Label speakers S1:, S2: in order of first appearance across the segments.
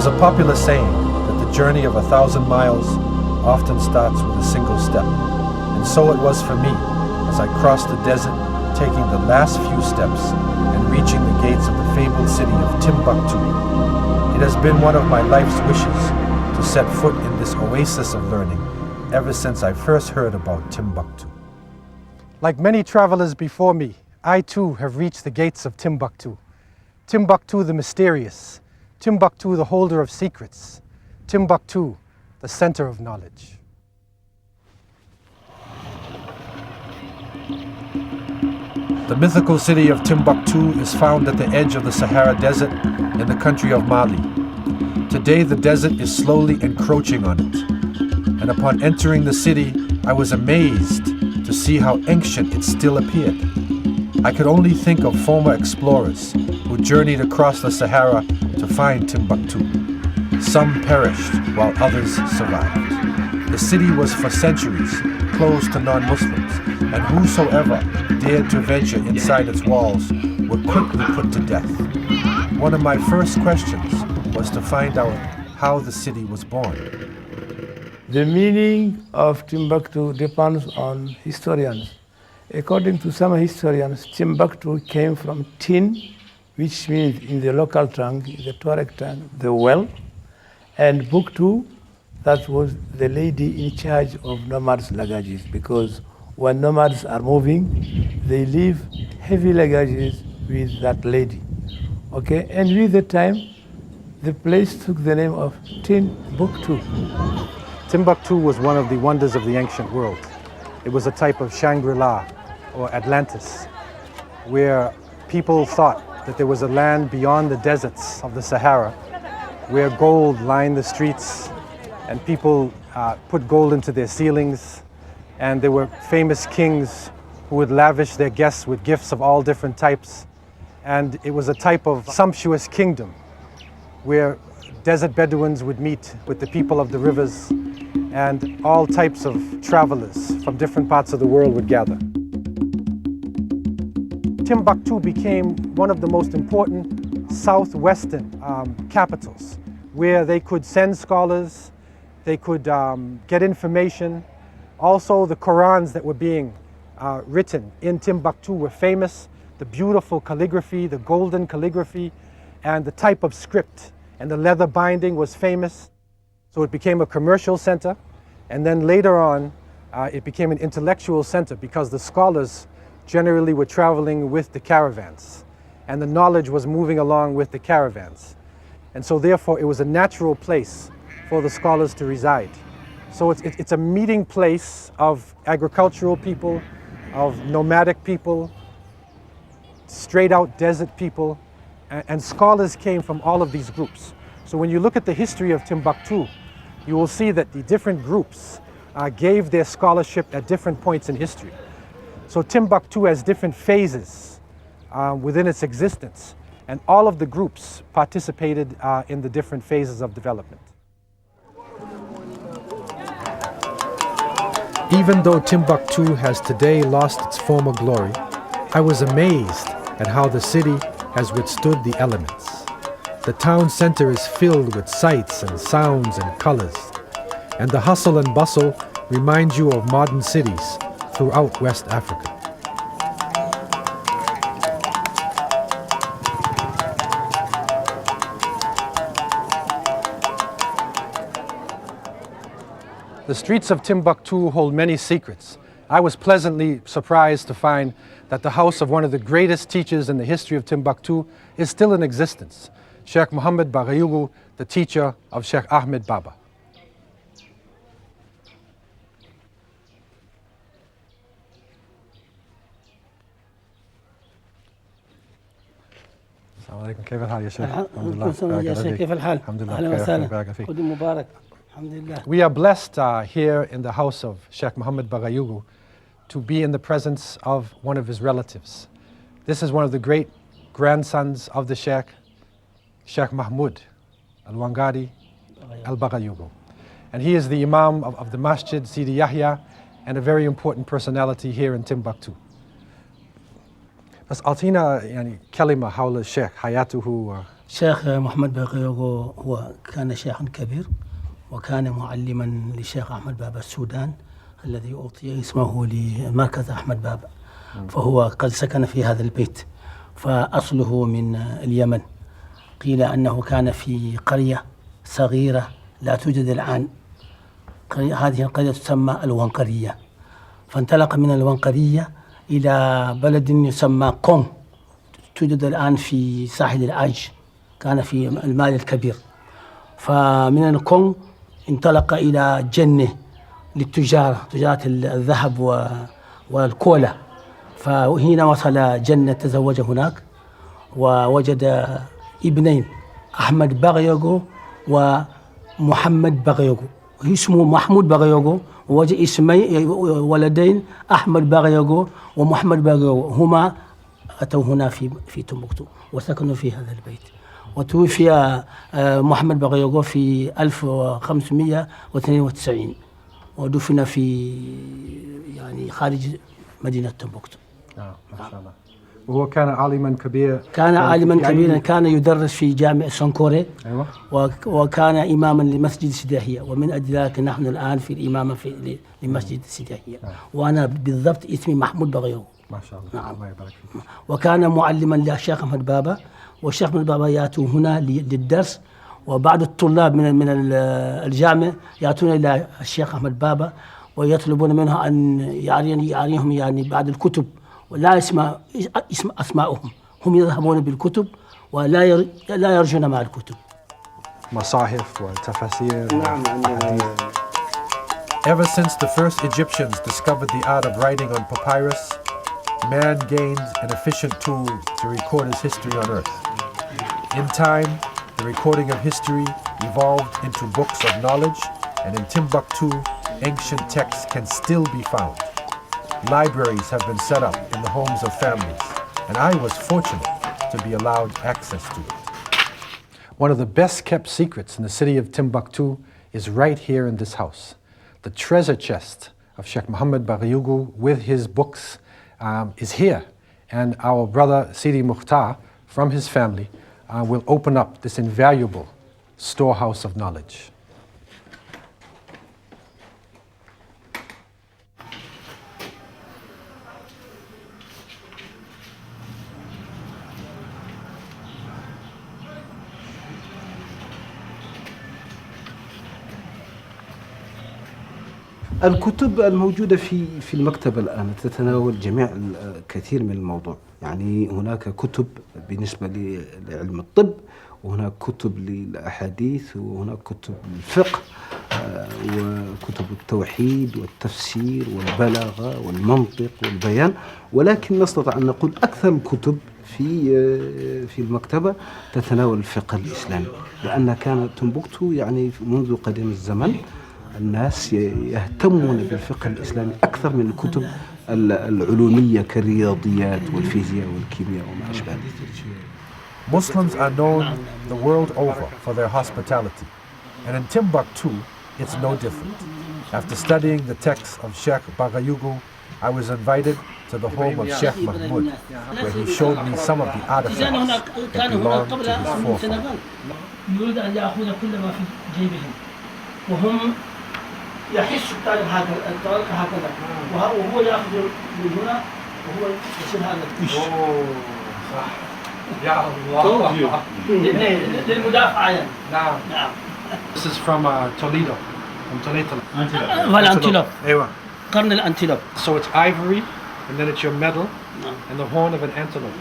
S1: There's a popular saying that the journey of 1,000 miles often starts with a single step. And so it was for me as I crossed the desert, taking the last few steps and reaching the gates of the fabled city of Timbuktu. It has been one of my life's wishes to set foot in this oasis of learning ever since I first heard about Timbuktu. Like many travelers before me, I too have reached the gates of Timbuktu. Timbuktu the mysterious, Timbuktu the holder of secrets, Timbuktu the center of knowledge. The mythical city of Timbuktu is found at the edge of the Sahara Desert in the country of Mali. Today the desert is slowly encroaching on it. And upon entering the city, I was amazed to see how ancient it still appeared. I could only think of former explorers who journeyed across the Sahara to find Timbuktu. Some perished while others survived. The city was for centuries closed to non-Muslims, and whosoever dared to venture inside its walls were quickly put to death. One of my first questions was to find out how the city was born.
S2: The meaning of Timbuktu depends on historians. According to some historians, Timbuktu came from Tin, which means in the local tongue, the Tuareg tongue, the well, and Buktu, that was the lady in charge of nomads' luggages, because when nomads are moving, they leave heavy luggages with that lady. Okay, and with the time, the place took the name of Timbuktu.
S1: Timbuktu was one of the wonders of the ancient world. It was a type of Shangri-La, or Atlantis, where people thought that there was a land beyond the deserts of the Sahara, where gold lined the streets, and people put gold into their ceilings, and there were famous kings who would lavish their guests with gifts of all different types. And it was a type of sumptuous kingdom where desert Bedouins would meet with the people of the rivers, and all types of travelers from different parts of the world would gather. Timbuktu became one of the most important southwestern capitals, where they could send scholars, they could get information. Also, the Qurans that were being written in Timbuktu were famous. The beautiful calligraphy, the golden calligraphy, and the type of script and the leather binding was famous. So it became a commercial center, and then later on it became an intellectual center because the scholars generally were traveling with the caravans, and the knowledge was moving along with the caravans. And so therefore it was a natural place for the scholars to reside. So it's a meeting place of agricultural people, of nomadic people, straight out desert people, and scholars came from all of these groups. So when you look at the history of Timbuktu, you will see that the different groups gave their scholarship at different points in history. So Timbuktu has different phases within its existence, and all of the groups participated in the different phases of development. Even though Timbuktu has today lost its former glory, I was amazed at how the city has withstood the elements. The town center is filled with sights and sounds and colors, and the hustle and bustle reminds you of modern cities throughout West Africa. The streets of Timbuktu hold many secrets. I was pleasantly surprised to find that the house of one of the greatest teachers in the history of Timbuktu is still in existence, Sheikh Muhammad Bagayugu, the teacher of Sheikh Ahmed Baba. السلام عليكم، كيف الحال يا شيخ؟ الحمد لله.
S3: يا شيخ كيف الحال؟
S1: الحمد لله.
S3: أهلا وسهلا.
S1: بارك فيك.
S3: عيد مبارك. الحمد لله.
S1: We are blessed here in the house of Sheikh Muhammad Bagayugu to be in the presence of one of his relatives. This is one of the great grandsons of the Sheikh, Sheikh Mahmoud Al-Wangari Al-Bagayugu. And he is the Imam of the Masjid Sidi Yahya and a very important personality here in Timbuktu. بس أعطينا يعني كلمة حول الشيخ حياته
S3: شيخ محمد بغيوغو هو كان شيخا كبير، وكان معلما للشيخ أحمد بابا السودان الذي أعطي اسمه لمركز أحمد بابا. فهو قد سكن في هذا البيت، فأصله من اليمن. قيل أنه كان في قرية صغيرة لا توجد الآن، هذه القرية تسمى الونقرية، فانطلق من الونقرية إلى بلد يسمى قم، توجد الآن في ساحل العاج، كان في المال الكبير. فمن القم انطلق إلى جنة للتجارة، تجارة الذهب والكولا. فحين وصل جنة تزوج هناك، ووجد ابنين، أحمد بغيوغو ومحمد بغيوغو. اسمه محمود بغيوغو، ووجد اسمي ولدين أحمد بغيوغو ومحمد بغيوغو، هما أتوا هنا في تمبكتو وسكنوا في هذا البيت. وتوفي محمد بغيوغو في 1592 ودفن في يعني خارج مدينة تمبكتو.
S1: ما شاء الله. وهو كان عالما كبيرا.
S3: كان عالما كبيرا، كان يدرس في جامع سنكوري.
S1: أيوة.
S3: وكان إماما لمسجد سداهية، ومن أجل ذلك نحن الآن في الإمامة لمسجد سداهية. وأنا بالضبط اسمي محمود بغيوغو.
S1: ما شاء الله.
S3: نعم.
S1: الله يبارك فيك.
S3: وكان معلما للشيخ أحمد بابا، والشيخ أحمد بابا يأتوا هنا للدرس، وبعض الطلاب من الجامع يأتون إلى الشيخ أحمد بابا ويطلبون منه أن يعريهم يعني بعض الكتب، ولا اسم أسماءهم، هم يذهبون بالكتب ولا يرجون مع الكتب.
S1: مصاحف وتفاسير.
S3: نعم.
S1: Ever since the first Egyptians discovered the art of writing on papyrus, man gained an efficient tool to record his history on earth. In time, the recording of history evolved into books of knowledge, and in Timbuktu, ancient texts can still be found. Libraries have been set up in the homes of families, and I was fortunate to be allowed access to it. One of the best kept secrets in the city of Timbuktu is right here in this house. The treasure chest of Sheikh Muhammad Baghyugu with his books is here, and our brother Sidi Mukhtar from his family will open up this invaluable storehouse of knowledge.
S4: الكتب الموجودة في المكتبة الآن تتناول كثير من الموضوع. يعني هناك كتب بالنسبة لعلم الطب، وهناك كتب للأحاديث، وهناك كتب للفقه، وكتب التوحيد والتفسير والبلاغة والمنطق والبيان. ولكن نستطيع أن نقول أكثر الكتب في المكتبة تتناول الفقه الإسلامي، لأن كانت تمبكتو يعني منذ قديم الزمن الناس يهتمون بالفقه الإسلامي أكثر من الكتب العلومية كالرياضيات والفيزياء والكيمياء وما أشبه ذلك.
S1: Muslims are known the world over for their hospitality, and in Timbuktu, it's no different. After studying the texts of Sheikh Baghyugu, I was invited to the home of Sheikh Mahmud, where he showed me some of the artifacts that belonged to his forefathers.
S3: يريد أن يأخذ كل ما في جيبهم، وهم يحسوا الطالب هكذا، وهو يأخذ من هنا وهو يصير هذا.
S1: صح. يا الله.
S3: للمدافعة يعني.
S1: نعم. This is from Toledo. From Toledo.
S3: والأنتيلوب.
S1: أيوة.
S3: قرن الأنتيلوب.
S1: So it's ivory, and then it's your medal, and the horn of an antelope.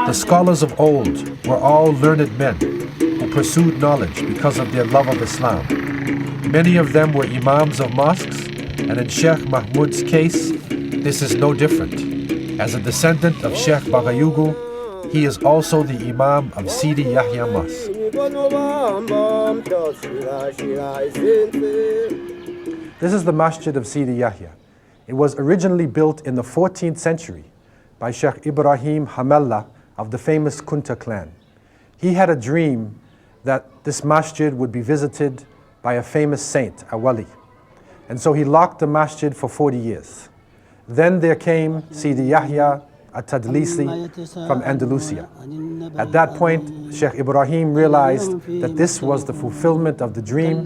S1: The scholars of old were all learned men who pursued knowledge because of their love of Islam. Many of them were imams of mosques, and in Sheikh Mahmud's case, this is no different. As a descendant of Sheikh Baghyugu, he is also the imam of Sidi Yahya Mosque. This is the masjid of Sidi Yahya. It was originally built in the 14th century by Sheikh Ibrahim Hamella of the famous Kunta clan. He had a dream that this masjid would be visited by a famous saint, a wali. And so he locked the masjid for 40 years. Then there came Sidi Yahya at-Tadlisi from Andalusia. At that point, Sheikh Ibrahim realized that this was the fulfillment of the dream.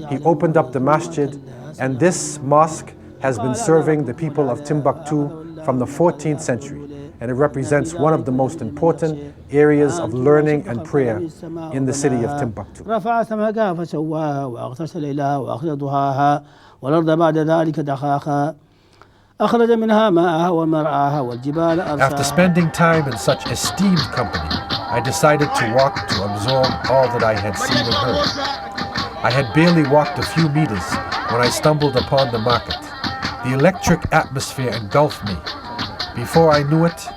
S1: He opened up the masjid, and this mosque has been serving the people of Timbuktu from the 14th century, and it represents one of the most important areas of learning and prayer in the city of Timbuktu. After spending time in such esteemed company, I decided to walk to absorb all that I had seen and heard. I had barely walked a few meters when I stumbled upon the market. The electric atmosphere engulfed me. Before I knew it,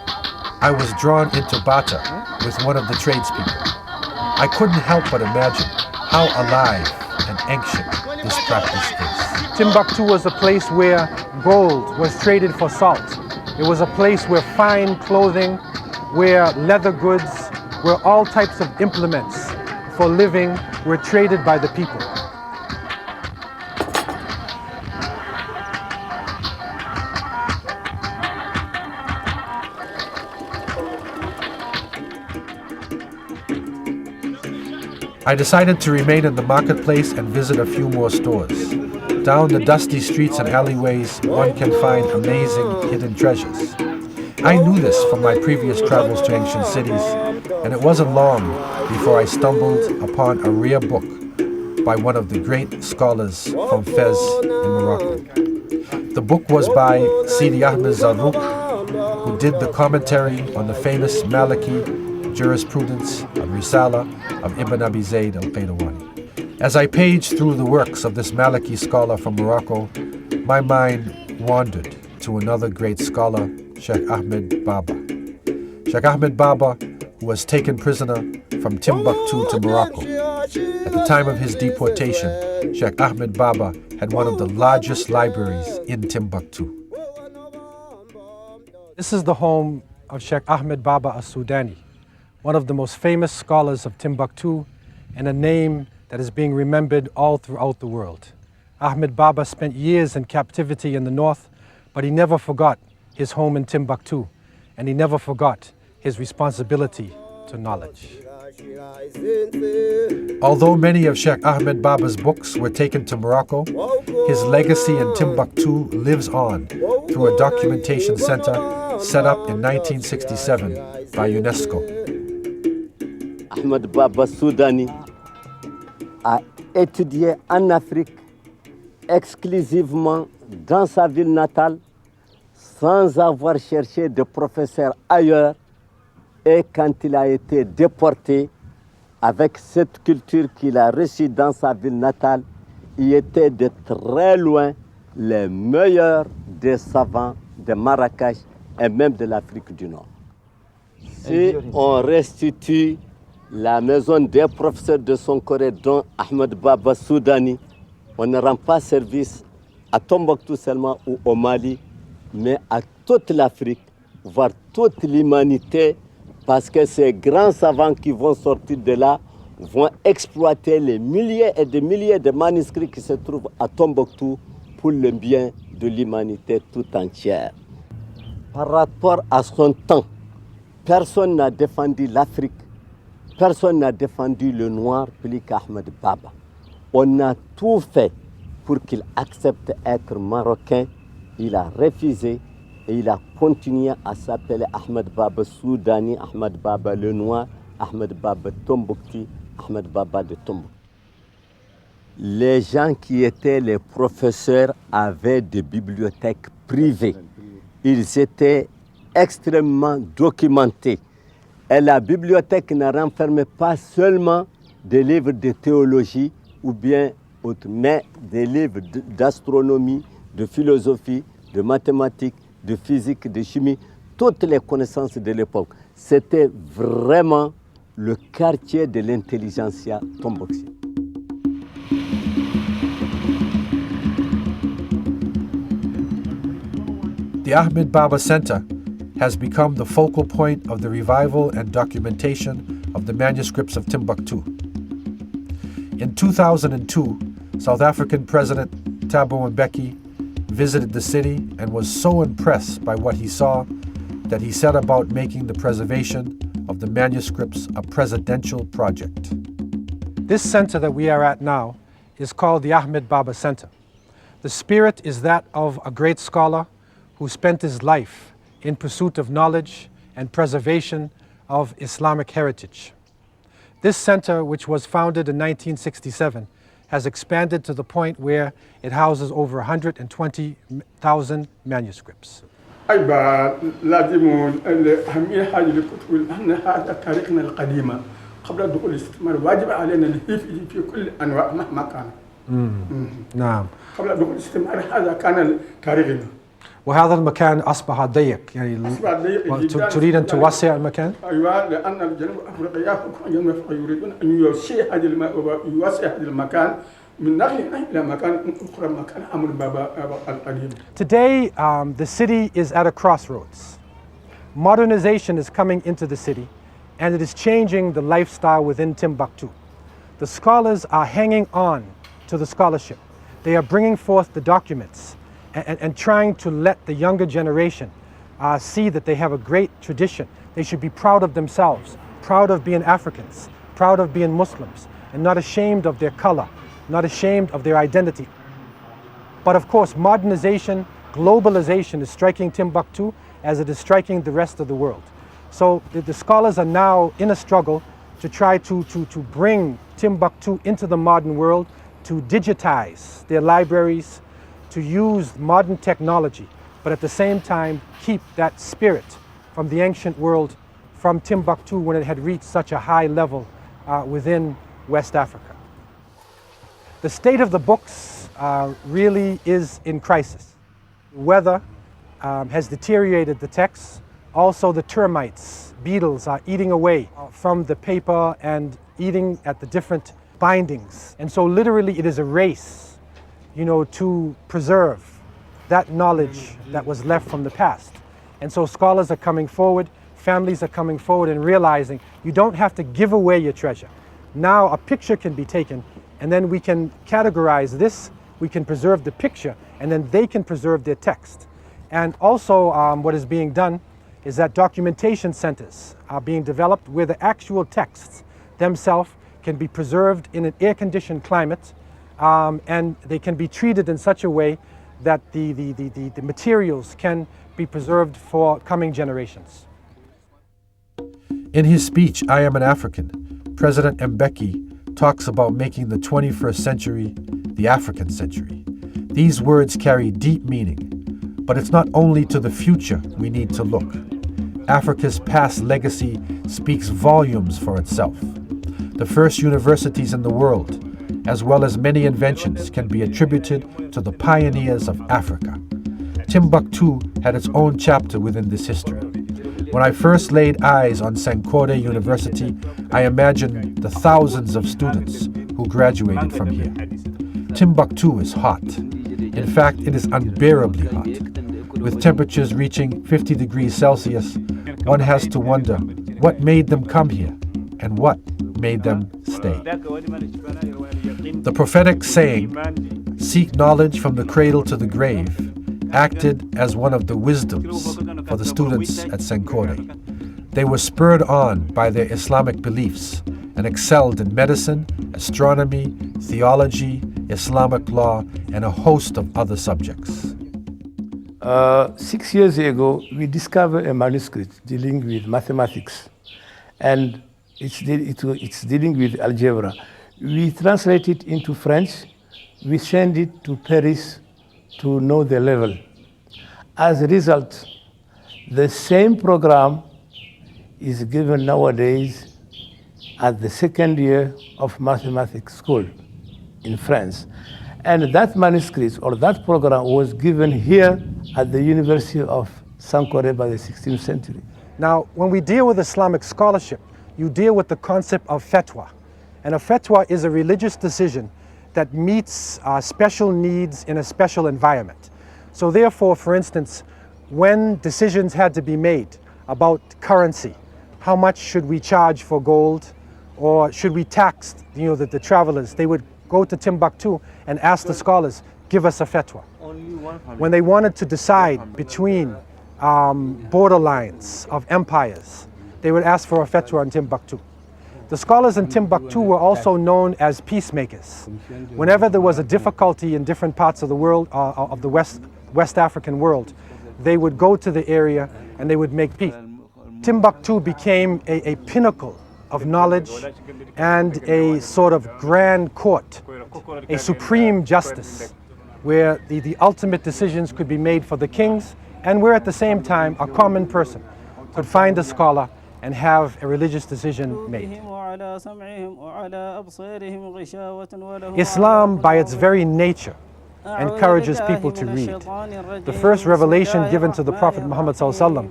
S1: I was drawn into barter with one of the tradespeople. I couldn't help but imagine how alive and ancient this practice is. Timbuktu was a place where gold was traded for salt. It was a place where fine clothing, where leather goods, where all types of implements for living were traded by the people. I decided to remain in the marketplace and visit a few more stores. Down the dusty streets and alleyways, one can find amazing hidden treasures. I knew this from my previous travels to ancient cities, and it wasn't long before I stumbled upon a rare book by one of the great scholars from Fez in Morocco. The book was by Sidi Ahmed Zarruq, who did the commentary on the famous Maliki jurisprudence of Risala of Ibn Abi Zayd al-Qayrawani. As I paged through the works of this Maliki scholar from Morocco, my mind wandered to another great scholar, Sheikh Ahmed Baba. Sheikh Ahmed Baba, who was taken prisoner from Timbuktu to Morocco. At the time of his deportation, Sheikh Ahmed Baba had one of the largest libraries in Timbuktu. This is the home of Sheikh Ahmed Baba al-Sudani, one of the most famous scholars of Timbuktu, and a name that is being remembered all throughout the world. Ahmed Baba spent years in captivity in the north, but he never forgot his home in Timbuktu, and he never forgot his responsibility to knowledge. Although many of Sheikh Ahmed Baba's books were taken to Morocco, his legacy in Timbuktu lives on through a documentation center set up in 1967 by UNESCO.
S5: Ahmed Baba Soudani a étudié en Afrique exclusivement dans sa ville natale sans avoir cherché de professeur ailleurs, et quand il a été déporté avec cette culture qu'il a reçue dans sa ville natale, il était de très loin les meilleurs des savants de Marrakech et même de l'Afrique du Nord. Si on restitue la maison des professeurs de son Corée, dont Ahmed Baba Soudani, on ne rend pas service à Tombouctou seulement ou au Mali, mais à toute l'Afrique, voire toute l'humanité, parce que ces grands savants qui vont sortir de là vont exploiter les milliers et des milliers de manuscrits qui se trouvent à Tombouctou pour le bien de l'humanité tout entière. Par rapport à son temps, personne n'a défendu l'Afrique, personne n'a défendu le noir plus qu'Ahmed Baba. On a tout fait pour qu'il accepte d'être marocain. Il a refusé et il a continué à s'appeler Ahmed Baba Soudani, Ahmed Baba le Noir, Ahmed Baba Tombouctou, Ahmed Baba de Tombouctou. Les gens qui étaient les professeurs avaient des bibliothèques privées. Ils étaient extrêmement documentés. Et la bibliothèque ne renfermait pas seulement des livres de théologie ou bien autres, mais des livres d'astronomie, de philosophie, de mathématiques, de physique, de chimie, toutes les connaissances de l'époque. C'était vraiment le quartier de l'intelligentsia tombouctienne.
S1: The Ahmed Baba Center has become the focal point of the revival and documentation of the manuscripts of Timbuktu. In 2002, South African President Thabo Mbeki visited the city and was so impressed by what he saw
S6: that he set about making the preservation of the manuscripts a presidential project.
S1: This center that we are at now is called the Ahmed Baba Center. The spirit is that of a great scholar who spent his life in pursuit of knowledge and preservation of Islamic heritage. This center, which was founded in 1967, has expanded to the point where it houses over 120,000 manuscripts.
S7: أيضا لازم أهمية هذه الكتب لأن هذا تاريخنا القديمة قبل دخول الاستعمار واجب علينا الحفظ في كل أنواع مهما كان.
S1: نعم.
S7: قبل دخول الاستعمار هذا كان تاريخنا.
S1: وهذا المكان أصبح ضيق يعني
S7: أصبح ضيق جدا.
S1: تريد أن توسع المكان؟
S7: أيوة لأن جنوب أفريقيا جنوب أفريقيا يريدون أن يوسع هذا المكان من ناحية إلى مكان أخرى مكان أمر بابا القديم.
S1: Today, the city is at a crossroads. Modernization is coming into the city, and it is changing the lifestyle within Timbuktu. The scholars are hanging on to the scholarship. They are bringing forth the documents and trying to let the younger generation see that they have a great tradition. They should be proud of themselves, proud of being Africans, proud of being Muslims, and not ashamed of their color, not ashamed of their identity. But of course, modernization, globalization is striking Timbuktu as it is striking the rest of the world. So the scholars are now in a struggle to try to bring Timbuktu into the modern world, to digitize their libraries, to use modern technology, but at the same time keep that spirit from the ancient world, from Timbuktu when it had reached such a high level within West Africa. The state of the books really is in crisis. Weather has deteriorated the texts. Also the termites, beetles are eating away from the paper and eating at the different bindings. And so literally it is a race, to preserve that knowledge that was left from the past. And so scholars are coming forward, families are coming forward and realizing you don't have to give away your treasure. Now a picture can be taken and then we can categorize this, we can preserve the picture, and then they can preserve their text. And also what is being done is that documentation centers are being developed where the actual texts themselves can be preserved in an air-conditioned climate, and they can be treated in such a way that the materials can be preserved for coming generations.
S6: In his speech, I Am an African, President Mbeki talks about making the 21st century the African century. These words carry deep meaning, but it's not only to the future we need to look. Africa's past legacy speaks volumes for itself. The first universities in the world, as well as many inventions, can be attributed to the pioneers of Africa. Timbuktu had its own chapter within this history. When I first laid eyes on Sankore University, I imagined the thousands of students who graduated from here. Timbuktu is hot. In fact, it is unbearably hot. With temperatures reaching 50 degrees Celsius, one has to wonder what made them come here and what made them stay. The prophetic saying, "Seek knowledge from the cradle to the grave," acted as one of the wisdoms for the students at Sankore. They were spurred on by their Islamic beliefs and excelled in medicine, astronomy, theology, Islamic law, and a host of other subjects.
S2: 6 years ago, we discovered a manuscript dealing with mathematics, and it's dealing with algebra. We translate it into French, we send it to Paris to know the level. As a result, the same program is given nowadays at the second year of mathematics school in France. And that manuscript or that program was given here at the University of Sankore by the 16th century.
S1: Now, when we deal with Islamic scholarship, you deal with the concept of fatwa. And a fatwa is a religious decision that meets special needs in a special environment. So therefore, for instance, when decisions had to be made about currency, how much should we charge for gold, or should we tax the travelers, they would go to Timbuktu and ask the scholars, give us a fatwa. When they wanted to decide between borderlines of empires, they would ask for a fatwa on Timbuktu. The scholars in Timbuktu were also known as peacemakers. Whenever there was a difficulty in different parts of the world, of the West African world, they would go to the area and they would make peace. Timbuktu became a pinnacle of knowledge and a sort of grand court, a supreme justice, where the ultimate decisions could be made for the kings, and where at the same time a common person could find a scholar and have a religious decision made. Islam, by its very nature, encourages people to read. The first revelation given to the Prophet Muhammad ﷺ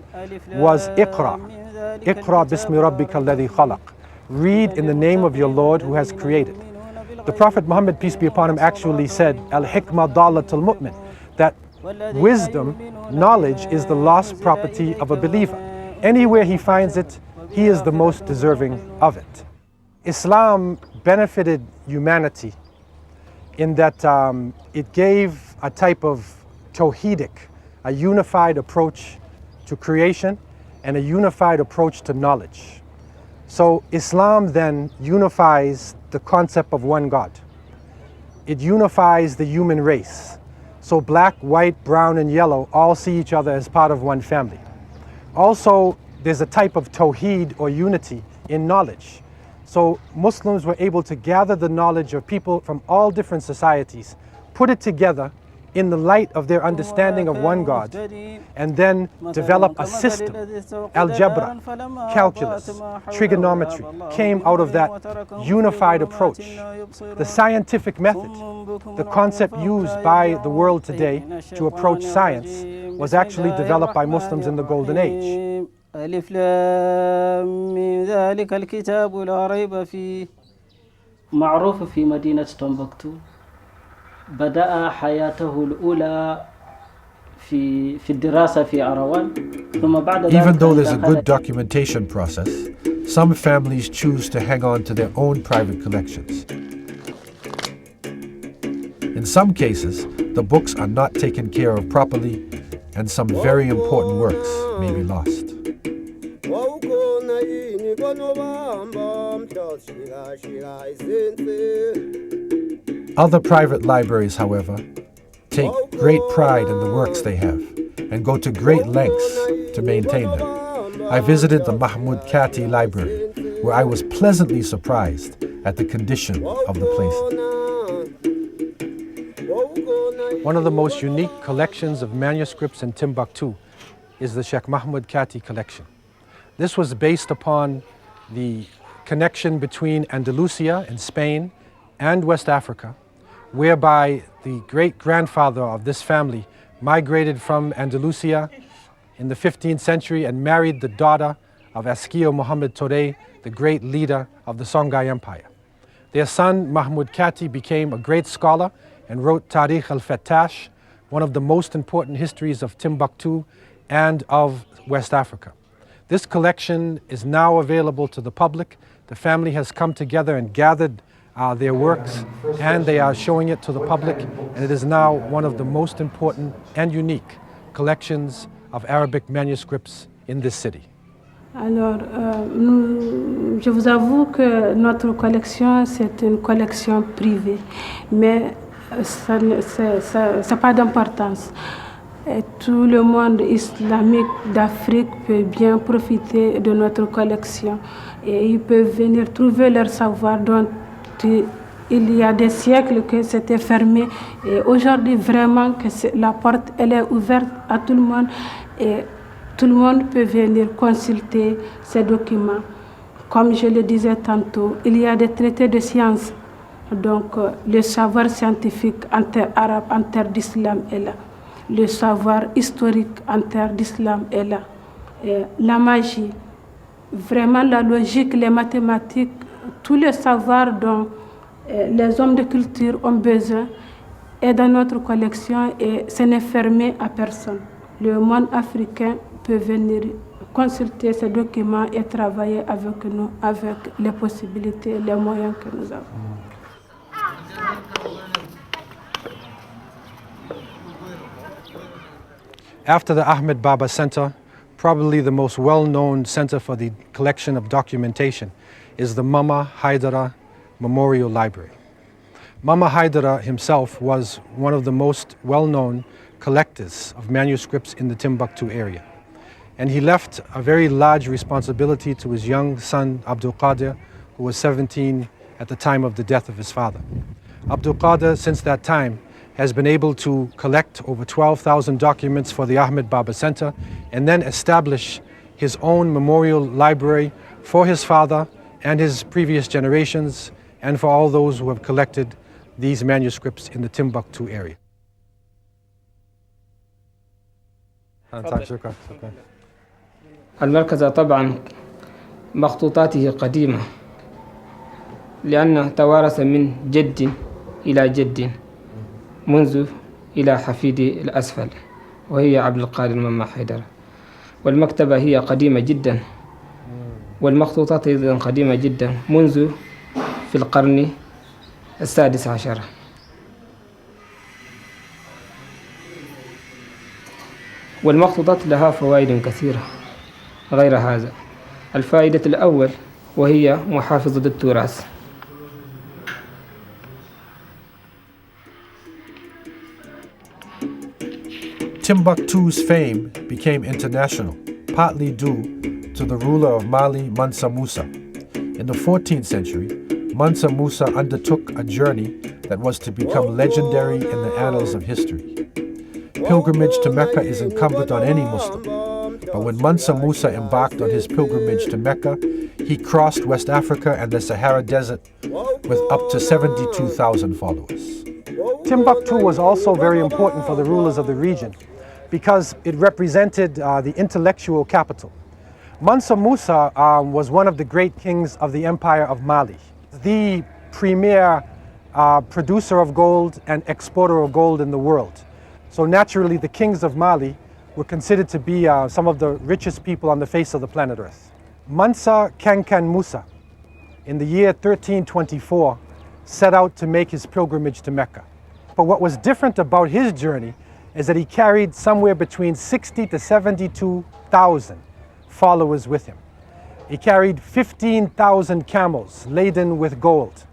S1: was Iqra. Iqra bismi rabbika alladhi khalaq. Read in the name of your Lord who has created. The Prophet Muhammad, peace be upon him, actually said, Al-hikmah dalatul mu'min, that wisdom, knowledge, is the lost property of a believer. Anywhere he finds it, he is the most deserving of it. Islam benefited humanity in that it gave a type of tawhidic, a unified approach to creation and a unified approach to knowledge. So Islam then unifies the concept of one God. It unifies the human race. So black, white, brown, and yellow all see each other as part of one family. Also, there's a type of tawheed or unity in knowledge. So Muslims were able to gather the knowledge of people from all different societies, put it together in the light of their understanding of one God, and then develop a system. Algebra, calculus, trigonometry came out of that unified approach. The scientific method, the concept used by the world today to approach science, was actually developed by Muslims in the Golden Age.
S8: ألف لام من ذلك الكتاب لا ريب فيه. معروف في مدينة تمبكتو. بدأ حياته الأولى في الدراسة في أروان ثم بعد ذلك.
S6: Even though there's a good documentation process, some families choose to hang on to their own private collections. In some cases, the books are not taken care of properly, and some very important works may be lost. Other private libraries, however, take great pride in the works they have and go to great lengths to maintain them. I visited the Mahmud Kati Library, where I was pleasantly surprised at the condition of the place.
S1: One of the most unique collections of manuscripts in Timbuktu is the Sheikh Mahmud Kati collection. This was based upon the connection between Andalusia in Spain and West Africa, whereby the great-grandfather of this family migrated from Andalusia in the 15th century and married the daughter of Askio Muhammad Touré, the great leader of the Songhai Empire. Their son, Mahmud Kati, became a great scholar and wrote Tarikh al-Fattash, one of the most important histories of Timbuktu and of West Africa. This collection is now available to the public. The family has come together and gathered their works, and they are showing it to the public, and it is now one of the most important and unique collections of Arabic manuscripts in this city.
S9: Alors, je vous avoue que notre collection, c'est une collection privée, mais ça n'a pas d'importance. Et tout le monde islamique d'Afrique peut bien profiter de notre collection et ils peuvent venir trouver leur savoir dont il y a des siècles que c'était fermé et aujourd'hui vraiment que la porte elle est ouverte à tout le monde et tout le monde peut venir consulter ces documents. Comme je le disais tantôt, il y a des traités de sciences, donc le savoir scientifique en terre arabe, en terre d'islam est là. Le savoir historique en terre d'islam est là. Et la magie, vraiment la logique, les mathématiques, tous les savoirs dont les hommes de culture ont besoin est dans notre collection et ce n'est fermé à personne. Le monde africain peut venir consulter ces documents et travailler avec nous, avec les possibilités et les moyens que nous avons.
S1: After the Ahmed Baba Center, probably the most well-known center for the collection of documentation is the Mama Haidara Memorial Library. Mama Haidara himself was one of the most well-known collectors of manuscripts in the Timbuktu area. And he left a very large responsibility to his young son, Abdul Qadir, who was 17 at the time of the death of his father. Abdul Qadir, since that time, has been able to collect over 12,000 documents for the Ahmed Baba Center and then establish his own memorial library for his father and his previous generations and for all those who have collected these manuscripts in the Timbuktu area.
S10: المركز طبعا مخطوطاته قديمة لأنه توارث من جد إلى جد منذ إلى حفيدي الأسفل وهي عبد القادر مما حيدر، والمكتبة هي قديمة جدا والمخطوطات أيضا قديمة جدا منذ في القرن السادس عشر. والمخطوطات لها فوائد كثيرة غير هذا. الفائدة الأول وهي محافظة التراث.
S6: Timbuktu's fame became international, partly due to the ruler of Mali, Mansa Musa. In the 14th century, Mansa Musa undertook a journey that was to become legendary in the annals of history. Pilgrimage to Mecca is incumbent on any Muslim, but when Mansa Musa embarked on his pilgrimage to Mecca, he crossed West Africa and the Sahara Desert with up to 72,000 followers.
S1: Timbuktu was also very important for the rulers of the region because it represented the intellectual capital. Mansa Musa was one of the great kings of the Empire of Mali, the premier producer of gold and exporter of gold in the world. So naturally, the kings of Mali were considered to be some of the richest people on the face of the planet Earth. Mansa Kankan Musa, in the year 1324, set out to make his pilgrimage to Mecca. But what was different about his journey is that he carried somewhere between 60 to 72,000 followers with him. He carried 15,000 camels laden with gold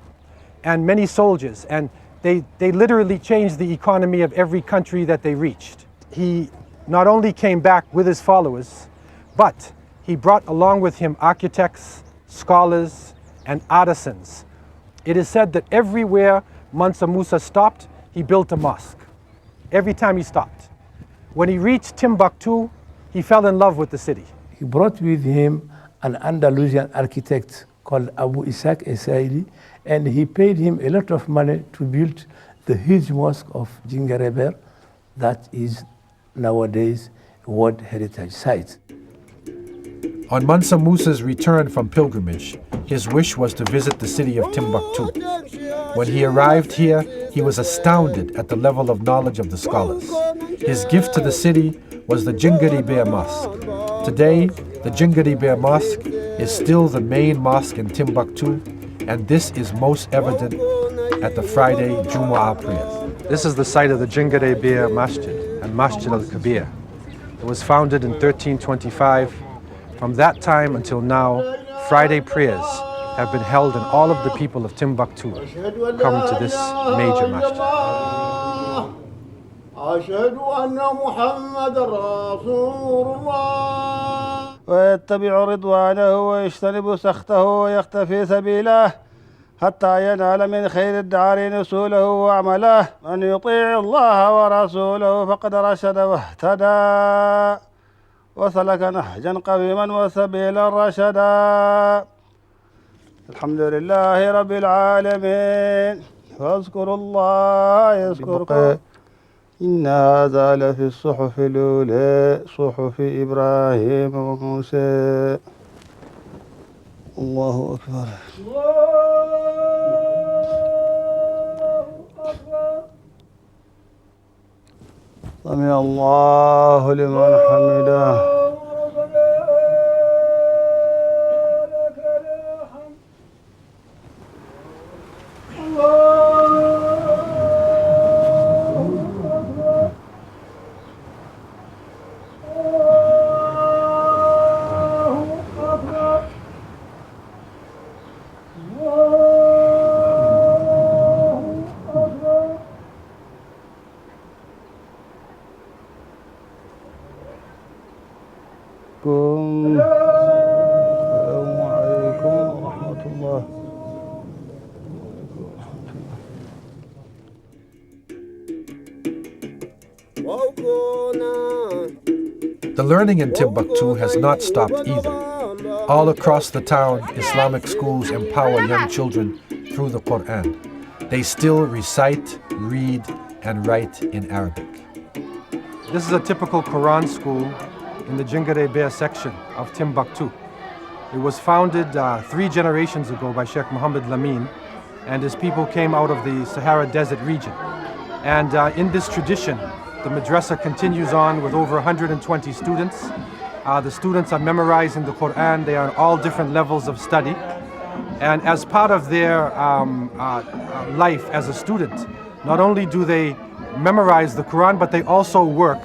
S1: and many soldiers, and they literally changed the economy of every country that they reached. He not only came back with his followers, but he brought along with him architects, scholars, and artisans. It is said that everywhere Mansa Musa stopped, he built a mosque. Every time he stopped. When he reached Timbuktu, he fell in love with the city.
S2: He brought with him an Andalusian architect called Abu Ishaq Esaili, and he paid him a lot of money to build the huge mosque of Jingareber that is nowadays a World Heritage Site.
S6: On Mansa Musa's return from pilgrimage, his wish was to visit the city of Timbuktu. When he arrived here, he was astounded at the level of knowledge of the scholars. His gift to the city was the Jingari Mosque. Today, the Jingari Mosque is still the main mosque in Timbuktu, and this is most evident at the Friday Jumu'ah prayers.
S1: This is the site of the Jingari Masjid and Masjid al-Kabir. It was founded in 1325. From that time until now, Friday prayers have been held, and all of the people of Timbuktu come to this major masjid.
S11: ويتبع رضوانه ويجتنب سخطه ويختفي سبيله حتى ينال من خير الدارين نسوله وعمله. من يطيع الله ورسوله فقد رشد واهتدى وسلك نهجا قويما وسبيلا رشدا. الحمد لله رب العالمين. فاذكروا الله يذكركم. إن هذا لفي الصحف الأولى صحف إبراهيم وموسى. الله أكبر. سمع الله لمن حمده. السلام عليكم ورحمة الله.
S6: The learning in Timbuktu has not stopped either. All across the town, Islamic schools empower young children through the Quran. They still recite, read, and write in Arabic.
S1: This is a typical Quran school in the Jingare Bear section of Timbuktu. It was founded 3 generations ago by Sheikh Muhammad Lamin, and his people came out of the Sahara Desert region. And in this tradition, the madrasa continues on with over 120 students. The students are memorizing the Quran. They are on all different levels of study. And as part of their life as a student, not only do they memorize the Quran, but they also work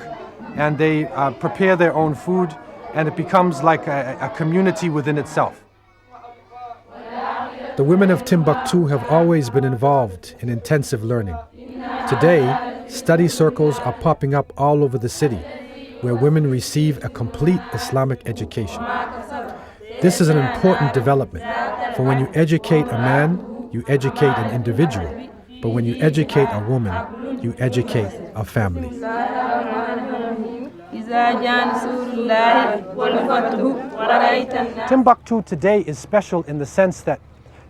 S1: and they prepare their own food, and it becomes like a community within itself.
S6: The women of Timbuktu have always been involved in intensive learning. Today, study circles are popping up all over the city, where women receive a complete Islamic education. This is an important development, for when you educate a man, you educate an individual, but when you educate a woman, you educate a family.
S1: Timbuktu today is special in the sense that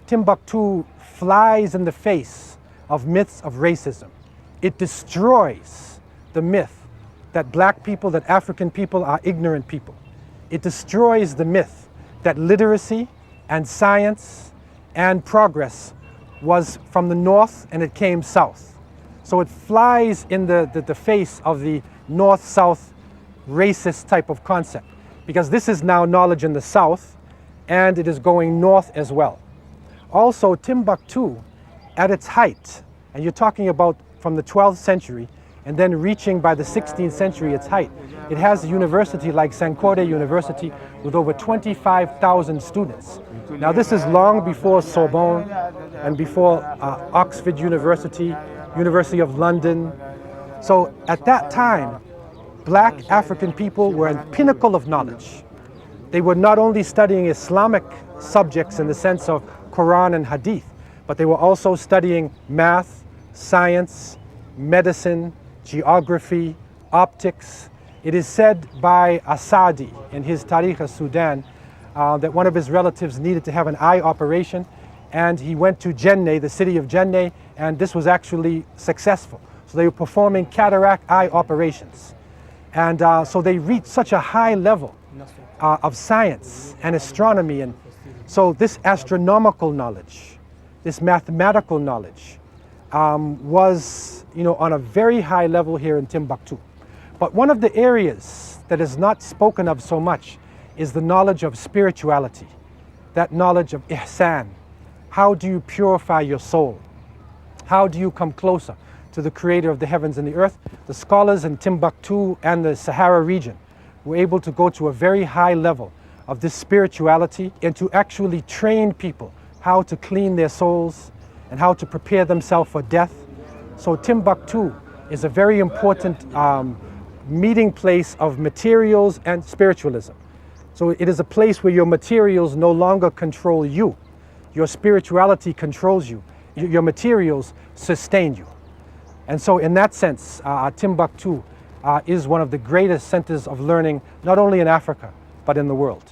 S1: Timbuktu flies in the face of myths of racism. It destroys the myth that black people, that African people are ignorant people. It destroys the myth that literacy and science and progress was from the north and it came south. So it flies in the face of the north-south racist type of concept, because this is now knowledge in the south and it is going north as well. Also, Timbuktu at its height, and you're talking about from the 12th century and then reaching by the 16th century its height, it has a university like Sankore University with over 25,000 students. Now this is long before Sorbonne and before Oxford University, University of London. So at that time, black African people were at the pinnacle of knowledge. They were not only studying Islamic subjects in the sense of Quran and Hadith, but they were also studying math, science, medicine, geography, optics. It is said by Asadi in his Tarikh al-Sudan that one of his relatives needed to have an eye operation, and he went to Jenne, the city of Jenne, and this was actually successful. So they were performing cataract eye operations. And so they reached such a high level of science and astronomy. And so this astronomical knowledge, this mathematical knowledge was, on a very high level here in Timbuktu. But one of the areas that is not spoken of so much is the knowledge of spirituality, that knowledge of ihsan. How do you purify your soul? How do you come closer to the creator of the heavens and the earth? The scholars in Timbuktu and the Sahara region were able to go to a very high level of this spirituality and to actually train people how to clean their souls and how to prepare themselves for death. So Timbuktu is a very important meeting place of materials and spiritualism. So it is a place where your materials no longer control you. Your spirituality controls you. Your materials sustain you. And so in that sense, Timbuktu is one of the greatest centers of learning, not only in Africa, but in the world.